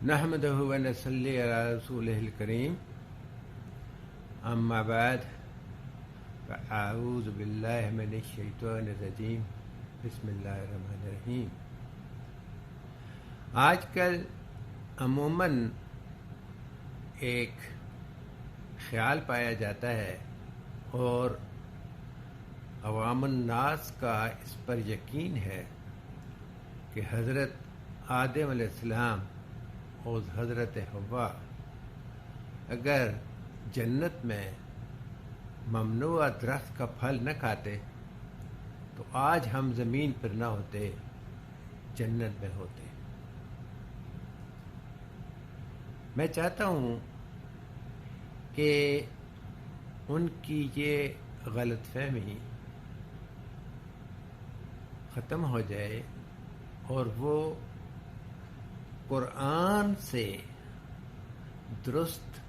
نحمده و نصلی علی رسوله الکریم اما بعد فاعوذ باللہ من الشیطان الرجیم بسم اللہ الرحمن الرحیم۔ آج کل عموماً ایک خیال پایا جاتا ہے اور عوام الناس کا اس پر یقین ہے کہ حضرت آدم علیہ السلام اور حضرت حوا اگر جنت میں ممنوع درخت کا پھل نہ کھاتے تو آج ہم زمین پر نہ ہوتے، جنت میں ہوتے۔ میں چاہتا ہوں کہ ان کی یہ غلط فہمی ختم ہو جائے اور وہ قرآن سے درست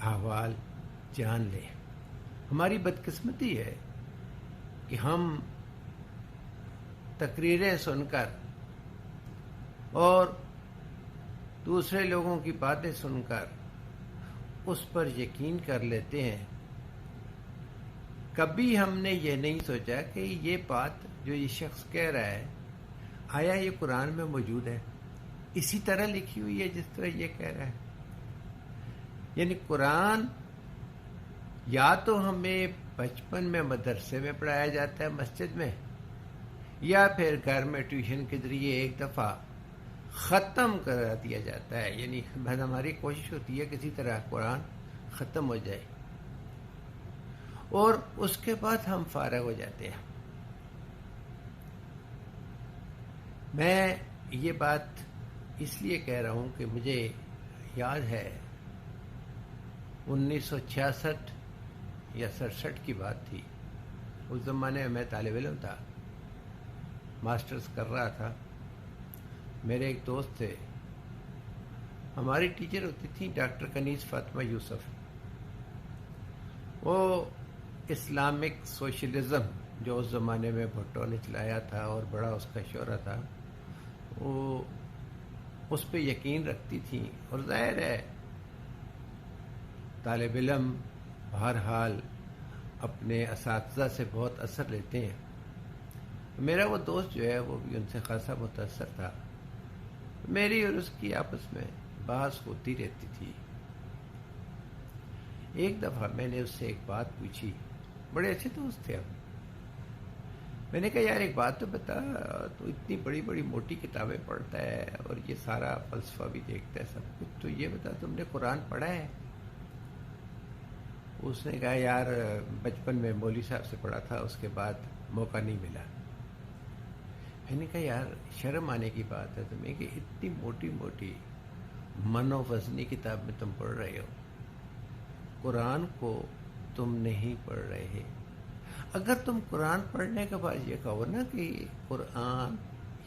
احوال جان لے۔ ہماری بدقسمتی ہے کہ ہم تقریریں سن کر اور دوسرے لوگوں کی باتیں سن کر اس پر یقین کر لیتے ہیں۔ کبھی ہم نے یہ نہیں سوچا کہ یہ بات جو یہ شخص کہہ رہا ہے آیا یہ قرآن میں موجود ہے، اسی طرح لکھی ہوئی ہے جس طرح یہ کہہ رہا ہے۔ یعنی قرآن یا تو ہمیں بچپن میں مدرسے میں پڑھایا جاتا ہے، مسجد میں، یا پھر گھر میں ٹیوشن کے ذریعے ایک دفعہ ختم کرا دیا جاتا ہے۔ یعنی ہماری کوشش ہوتی ہے کسی طرح قرآن ختم ہو جائے اور اس کے بعد ہم فارغ ہو جاتے ہیں۔ میں یہ بات اس لیے کہہ رہا ہوں کہ مجھے یاد ہے 1966 یا 67 کی بات تھی۔ اس زمانے میں طالب علم تھا، ماسٹرز کر رہا تھا۔ میرے ایک دوست تھے، ہماری ٹیچر ہوتی تھی ڈاکٹر کنیز فاطمہ یوسف۔ وہ اسلامک سوشلزم جو اس زمانے میں بھٹو نے چلایا تھا اور بڑا اس کا شعرہ تھا، وہ اس پہ یقین رکھتی تھیں، اور ظاہر ہے طالب علم بہرحال اپنے اساتذہ سے بہت اثر لیتے ہیں۔ میرا وہ دوست جو ہے وہ بھی ان سے خاصا متاثر تھا۔ میری اور اس کی آپس میں بحث ہوتی رہتی تھی۔ ایک دفعہ میں نے اس سے ایک بات پوچھی، بڑے اچھے دوست تھے ہم۔ میں نے کہا یار ایک بات تو بتا، تو اتنی بڑی بڑی موٹی کتابیں پڑھتا ہے اور یہ سارا فلسفہ بھی دیکھتا ہے سب کچھ، تو یہ بتا تم نے قرآن پڑھا ہے؟ اس نے کہا یار بچپن میں مولوی صاحب سے پڑھا تھا، اس کے بعد موقع نہیں ملا۔ میں نے کہا یار شرم آنے کی بات ہے تمہیں کہ اتنی موٹی موٹی من و وزنی کتاب میں تم پڑھ رہے ہو، قرآن کو تم نہیں پڑھ رہے۔ اگر تم قرآن پڑھنے کے بعد یہ کہو نا کہ قرآن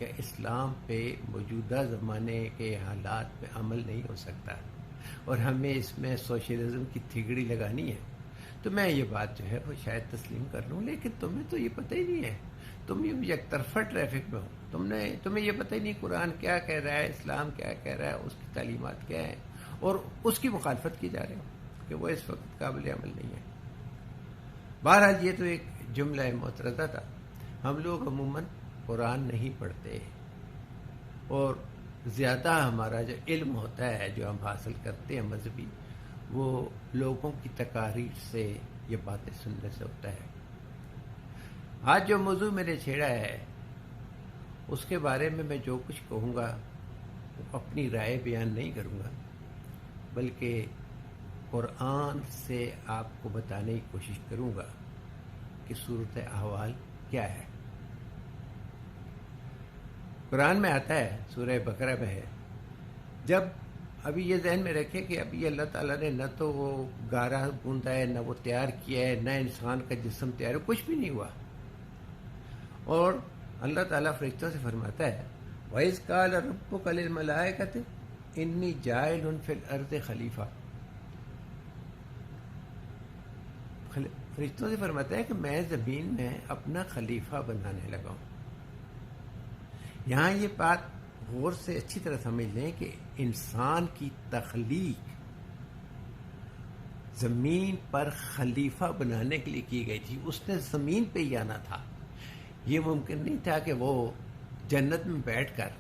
یا اسلام پہ موجودہ زمانے کے حالات پہ عمل نہیں ہو سکتا اور ہمیں اس میں سوشلزم کی تھگڑی لگانی ہے، تو میں یہ بات جو ہے وہ شاید تسلیم کر لوں، لیکن تمہیں تو یہ پتہ ہی نہیں ہے، تم یہ یک طرفہ ٹریفک میں ہو، تمہیں یہ پتہ ہی نہیں قرآن کیا کہہ رہا ہے، اسلام کیا کہہ رہا ہے، اس کی تعلیمات کیا ہیں، اور اس کی مخالفت کی جا رہی ہو کہ وہ اس وقت قابل عمل نہیں ہے۔ بہرحال یہ تو ایک جملہ معترضہ تھا۔ ہم لوگ عموماً قرآن نہیں پڑھتے اور زیادہ ہمارا جو علم ہوتا ہے جو ہم حاصل کرتے ہیں مذہبی، وہ لوگوں کی تقاریر سے یہ باتیں سننے سے ہوتا ہے۔ آج جو موضوع میں نے چھیڑا ہے اس کے بارے میں جو کچھ کہوں گا وہ اپنی رائے بیان نہیں کروں گا، بلکہ قرآن سے آپ کو بتانے کی کوشش کروں گا کہ صورت احوال کیا ہے۔ قرآن میں آتا ہے، سورہ بقرہ میں ہے، جب ابھی یہ ذہن میں رکھے کہ ابھی اللہ تعالیٰ نے نہ تو وہ گارا گوندا ہے، نہ وہ تیار کیا ہے، نہ انسان کا جسم تیار ہے، کچھ بھی نہیں ہوا، اور اللہ تعالیٰ فرشتوں سے فرماتا ہے وَإِذْ قَالَ رَبُّكَ لِلْمَلَائِكَةِ إِنِّي جَاعِلٌ فِي الْأَرْضِ خلیفہ۔ فرشتوں سے فرماتا ہے کہ میں زمین میں اپنا خلیفہ بنانے لگا ہوں۔ یہاں یہ بات غور سے اچھی طرح سمجھ لیں کہ انسان کی تخلیق زمین پر خلیفہ بنانے کے لیے کی گئی تھی. اس نے زمین پہ ہی آنا تھا. یہ ممکن نہیں تھا کہ وہ جنت میں بیٹھ کر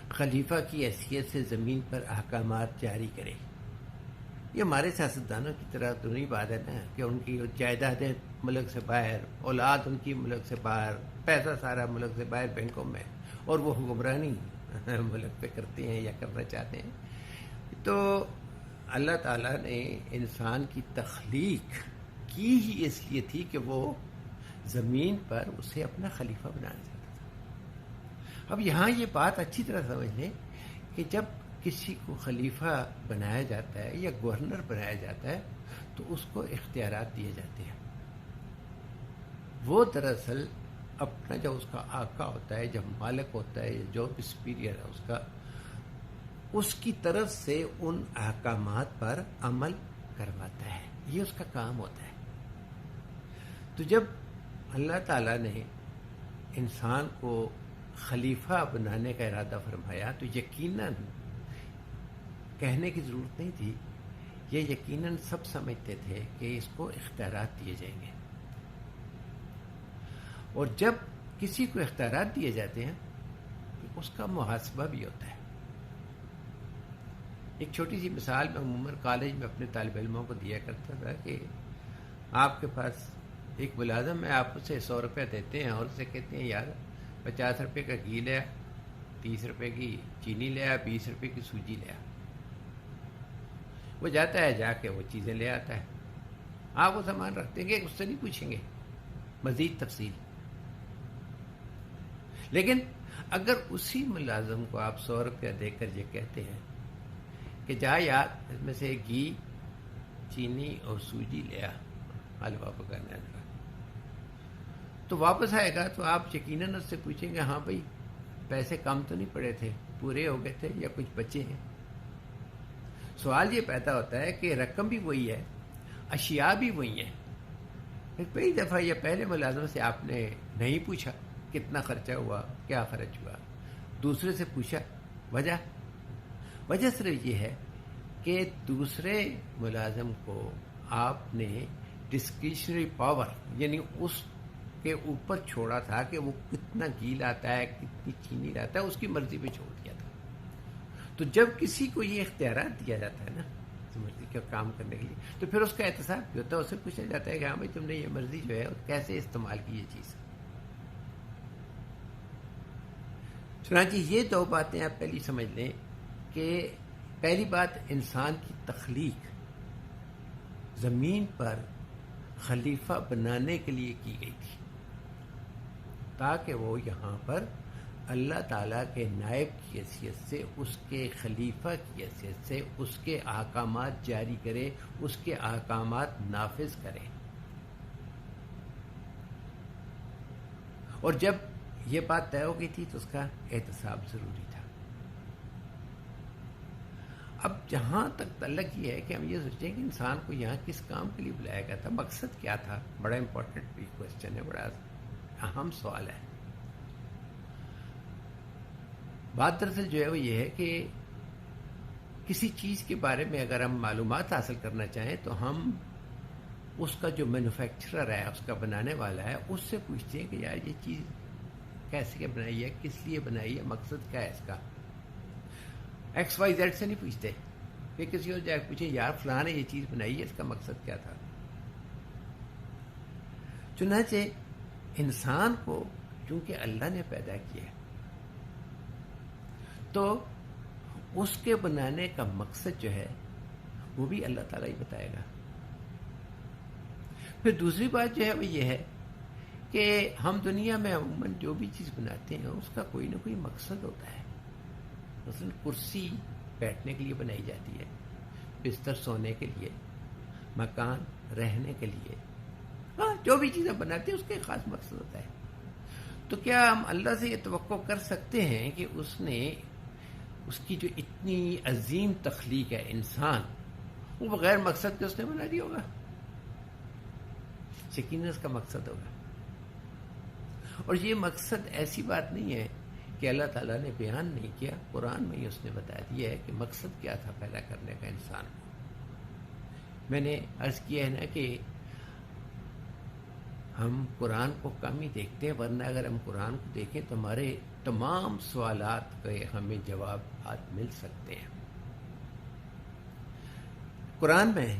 خلیفہ کی حیثیت سے زمین پر احکامات جاری کرے. یہ ہمارے سیاستدانوں کی طرح تو نہیں بات ہے نا کہ ان کی جائیدادیں ملک سے باہر، اولاد ان کی ملک سے باہر، پیسہ سارا ملک سے باہر بینکوں میں، اور وہ حکمرانی ملک پہ کرتے ہیں یا کرنا چاہتے ہیں. تو اللہ تعالیٰ نے انسان کی تخلیق کی ہی اس لیے تھی کہ وہ زمین پر اسے اپنا خلیفہ بنانا چاہتا تھا. اب یہاں یہ بات اچھی طرح سمجھ لیں کہ جب کسی کو خلیفہ بنایا جاتا ہے یا گورنر بنایا جاتا ہے تو اس کو اختیارات دیے جاتے ہیں. وہ دراصل اپنا جو اس کا آقا ہوتا ہے، جب مالک ہوتا ہے، جو بھی سپیریئر ہے اس کا، اس کی طرف سے ان احکامات پر عمل کرواتا ہے. یہ اس کا کام ہوتا ہے. تو جب اللہ تعالیٰ نے انسان کو خلیفہ بنانے کا ارادہ فرمایا تو یقیناً کہنے کی ضرورت نہیں تھی، یہ یقیناً سب سمجھتے تھے کہ اس کو اختیارات دیے جائیں گے. اور جب کسی کو اختیارات دیے جاتے ہیں تو اس کا محاسبہ بھی ہوتا ہے. ایک چھوٹی سی مثال میں عموماً کالج میں اپنے طالب علموں کو دیا کرتا تھا کہ آپ کے پاس ایک ملازم ہے، آپ اسے 100 روپے دیتے ہیں اور اسے کہتے ہیں یار 50 روپے کا گھی لیا، 30 روپے کی چینی لیا، 20 روپے کی سوجی لیا. وہ جاتا ہے، جا کے وہ چیزیں لے آتا ہے. آپ وہ سامان رکھ دیں گے، اس سے نہیں پوچھیں گے مزید تفصیل. لیکن اگر اسی ملازم کو آپ 100 روپیہ دے کر یہ کہتے ہیں کہ جا یار اس میں سے گھی، چینی اور سوجی لیا حلوہ پکانا ہے، تو واپس آئے گا تو آپ یقیناً اس سے پوچھیں گے ہاں بھائی پیسے کم تو نہیں پڑے تھے، پورے ہو گئے تھے یا کچھ بچے ہیں. سوال یہ پیدا ہوتا ہے کہ رقم بھی وہی ہے، اشیاء بھی وہی ہیں. پھر کئی دفعہ یہ پہلے ملازم سے آپ نے نہیں پوچھا کتنا خرچہ ہوا، کیا خرچ ہوا، دوسرے سے پوچھا. وجہ صرف یہ ہے کہ دوسرے ملازم کو آپ نے ڈسکریشنری پاور یعنی اس کے اوپر چھوڑا تھا کہ وہ کتنا گھی لاتا ہے، کتنی چینی لاتا ہے، اس کی مرضی پہ چھوڑ دیا تھا. تو جب کسی کو یہ اختیارات دیا جاتا ہے نا مرضی کا کام کرنے کے لیے، تو پھر اس کا احتساب بھی ہوتا ہے. اس سے پوچھا جاتا ہے کہ ہاں بھائی تم نے یہ مرضی جو ہے کیسے استعمال کی یہ چیز. چنانچہ یہ دو باتیں آپ پہلی سمجھ لیں کہ پہلی بات انسان کی تخلیق زمین پر خلیفہ بنانے کے لیے کی گئی تھی تاکہ وہ یہاں پر اللہ تعالیٰ کے نائب کی حیثیت سے، اس کے خلیفہ کی حیثیت سے اس کے احکامات جاری کرے، اس کے احکامات نافذ کرے. اور جب یہ بات طے ہو گئی تھی تو اس کا احتساب ضروری تھا. اب جہاں تک تعلق یہ ہے کہ ہم یہ سوچیں کہ انسان کو یہاں کس کام کے لیے بلایا گیا تھا، مقصد کیا تھا، بڑا امپورٹنٹ بھی کوشچن ہے، بڑا اہم سوال ہے. بات دراصل جو ہے وہ یہ ہے کہ کسی چیز کے بارے میں اگر ہم معلومات حاصل کرنا چاہیں تو ہم اس کا جو مینوفیکچرر ہے، اس کا بنانے والا ہے، اس سے پوچھتے ہیں کہ یار یہ چیز کیسے بنائی ہے، کس لیے بنائی ہے، مقصد کیا ہے اس کا. ایکس وائی زیڈ سے نہیں پوچھتے. پھر کسی اور جا کے پوچھیں یار فلاں نے یہ چیز بنائی ہے، اس کا مقصد کیا تھا. چنانچہ انسان کو چونکہ اللہ نے پیدا کیا ہے تو اس کے بنانے کا مقصد جو ہے وہ بھی اللہ تعالیٰ ہی بتائے گا. پھر دوسری بات جو ہے وہ یہ ہے کہ ہم دنیا میں عموماً جو بھی چیز بناتے ہیں اس کا کوئی نہ کوئی مقصد ہوتا ہے. مثلا کرسی بیٹھنے کے لیے بنائی جاتی ہے، بستر سونے کے لیے، مکان رہنے کے لیے. ہاں جو بھی چیزیں بناتے ہیں اس کا ایک خاص مقصد ہوتا ہے. تو کیا ہم اللہ سے یہ توقع کر سکتے ہیں کہ اس نے اس کی جو اتنی عظیم تخلیق ہے انسان، وہ بغیر مقصد کے اس نے بنا دیا ہوگا؟ یقیناً اس کا مقصد ہوگا. اور یہ مقصد ایسی بات نہیں ہے کہ اللہ تعالیٰ نے بیان نہیں کیا، قرآن میں ہی اس نے بتا دیا ہے کہ مقصد کیا تھا پیدا کرنے کا انسان کو. میں نے عرض کیا ہے نا کہ ہم قرآن کو کم ہی دیکھتے ہیں، ورنہ اگر ہم قرآن کو دیکھیں تو ہمارے تمام سوالات کے ہمیں جوابات مل سکتے ہیں. قرآن میں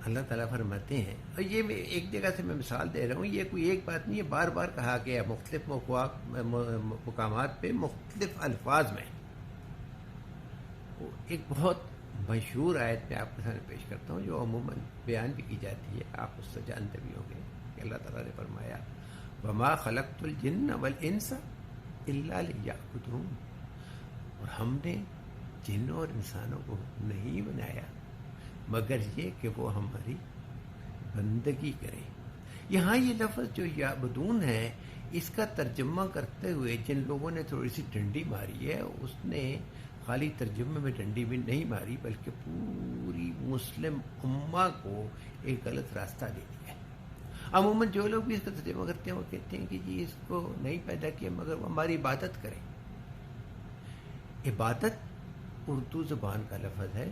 اللہ تعالیٰ فرماتے ہیں، اور یہ میں ایک جگہ سے میں مثال دے رہا ہوں، یہ کوئی ایک بات نہیں ہے، بار بار کہا گیا مختلف مقامات پہ مختلف الفاظ میں. ایک بہت مشہور آیت میں آپ کے سامنے پیش کرتا ہوں جو عموماً بیان بھی کی جاتی ہے، آپ اس سے جانتے بھی ہوں گے کہ اللہ تعالیٰ نے فرمایا وَمَا خَلَقْتُ الْجِنَّ وَالْإِنسَ إِلَّا لِيَعْبُدُونِ، اور ہم نے جنوں اور انسانوں کو نہیں بنایا مگر یہ کہ وہ ہماری بندگی کریں. یہاں یہ لفظ جو یعبدون ہے، اس کا ترجمہ کرتے ہوئے جن لوگوں نے تھوڑی سی ڈنڈی ماری ہے، اس نے خالی ترجمے میں ڈنڈی بھی نہیں ماری بلکہ پوری مسلم امہ کو ایک غلط راستہ دے دیا ہے. عموماً جو لوگ بھی اس کا ترجمہ کرتے ہیں وہ کہتے ہیں کہ جی اس کو نہیں پیدا کیا مگر وہ ہماری عبادت کریں. عبادت اردو زبان کا لفظ ہے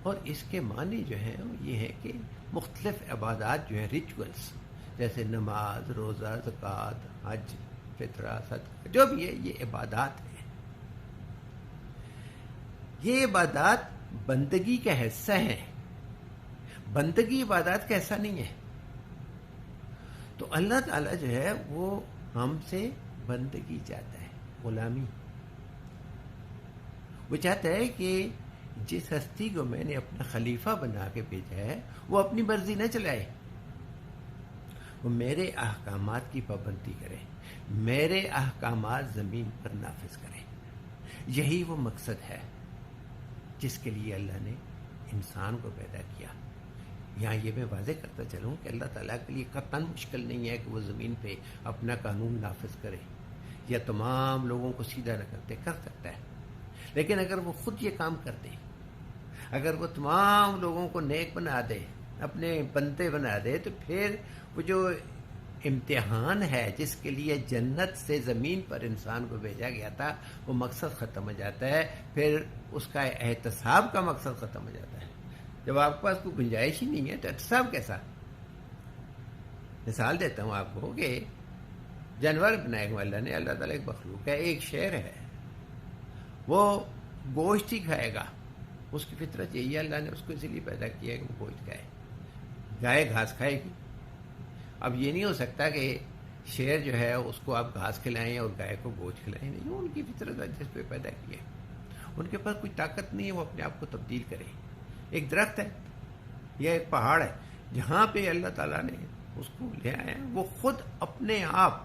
اور اس کے معنی جو ہیں یہ ہے کہ مختلف عبادات جو ہیں ریچولز، جیسے نماز، روزہ، زکوٰۃ، حج، فطرہ، صدقہ، جو بھی ہے یہ عبادات ہیں. یہ عبادات بندگی کا حصہ ہیں، بندگی عبادات کا حصہ نہیں ہے. تو اللہ تعالیٰ جو ہے وہ ہم سے بندگی چاہتا ہے، غلامی. وہ چاہتا ہے کہ جس ہستی کو میں نے اپنا خلیفہ بنا کے بھیجا ہے وہ اپنی مرضی نہ چلائے، وہ میرے احکامات کی پابندی کرے، میرے احکامات زمین پر نافذ کرے. یہی وہ مقصد ہے جس کے لیے اللہ نے انسان کو پیدا کیا. یہاں یہ میں واضح کرتا چلوں کہ اللہ تعالیٰ کے لیے قطعاً مشکل نہیں ہے کہ وہ زمین پہ اپنا قانون نافذ کرے یا تمام لوگوں کو سیدھا نہ کرتے، کر سکتا ہے. لیکن اگر وہ خود یہ کام کر دے، اگر وہ تمام لوگوں کو نیک بنا دے، اپنے بندے بنا دے، تو پھر وہ جو امتحان ہے جس کے لیے جنت سے زمین پر انسان کو بھیجا گیا تھا وہ مقصد ختم ہو جاتا ہے. پھر اس کا احتساب کا مقصد ختم ہو جاتا ہے. جب آپ کے پاس کوئی گنجائش ہی نہیں ہے تو احتساب کیسا؟ مثال دیتا ہوں آپ کو کہ جانور بنائے ہوئے اللہ نے، اللہ تعالیٰ ایک مخلوق ہے، ایک شیر ہے، وہ گوشت ہی کھائے گا. اس کی فطرت یہی ہے، اللہ نے اس کو اسی لیے پیدا کیا ہے کہ وہ گوشت کھائے. گائے گھاس کھائے گی. اب یہ نہیں ہو سکتا کہ شیر جو ہے اس کو آپ گھاس کھلائیں اور گائے کو گوشت کھلائیں. نہیں، وہ ان کی فطرت ہے جس پہ پیدا کیا ہے. ان کے پاس کوئی طاقت نہیں ہے وہ اپنے آپ کو تبدیل کرے. ایک درخت ہے یا ایک پہاڑ ہے، جہاں پہ اللہ تعالیٰ نے اس کو لے آیا، وہ خود اپنے آپ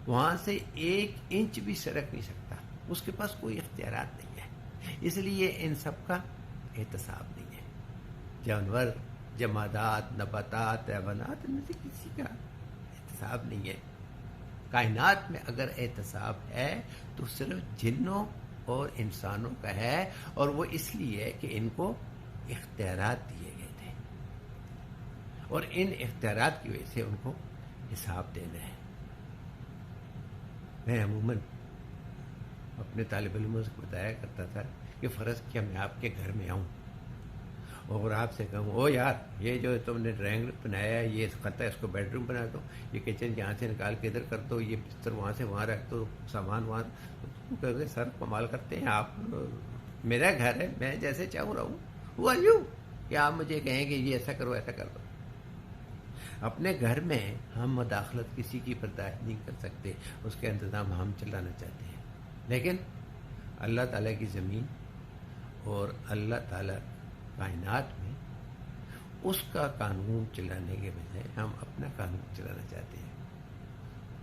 وہاں سے 1 انچ بھی سرک نہیں سکتا. اس کے پاس کوئی اختیارات نہیں ہے. اس لیے ان سب کا احتساب نہیں ہے. جانور، جمادات، نباتات، حیوانات، ان میں سے کسی کا احتساب نہیں ہے. کائنات میں اگر احتساب ہے تو صرف جنوں اور انسانوں کا ہے، اور وہ اس لیے کہ ان کو اختیارات دیے گئے تھے اور ان اختیارات کی وجہ سے ان کو حساب دینا ہے. میں عموماً اپنے طالب علموں سے بتایا کرتا تھا کہ فرض کیا میں آپ کے گھر میں آؤں اور آپ سے کہوں او یار یہ جو تم نے ڈرائنگ بنایا ہے یہ خطہ، اس کو بیڈ روم بنا دو، یہ کچن یہاں سے نکال کے ادھر کر دو، یہ بستر وہاں سے وہاں رکھ دو، سامان وہاں. تم کہتے سر کمال کرتے ہیں آپ، میرا گھر ہے، میں جیسے چاہوں رہوں. ہوا یوں کہ آپ مجھے کہیں کہ یہ ایسا کرو ایسا کر دو. اپنے گھر میں ہم مداخلت کسی کی برداشت نہیں کر سکتے، اس کا انتظام ہم چلانا چاہتے ہیں. لیکن اللہ تعالیٰ کی زمین اور اللہ تعالیٰ کائنات میں اس کا قانون چلانے کے بجائے ہم اپنا قانون چلانا چاہتے ہیں.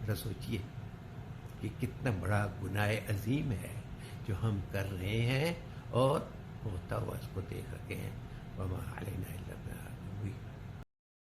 ذرا سوچئے کہ کتنا بڑا گناہ عظیم ہے جو ہم کر رہے ہیں اور ہوتا ہوا اس کو دیکھ رکھے ہیں. وما علینا الا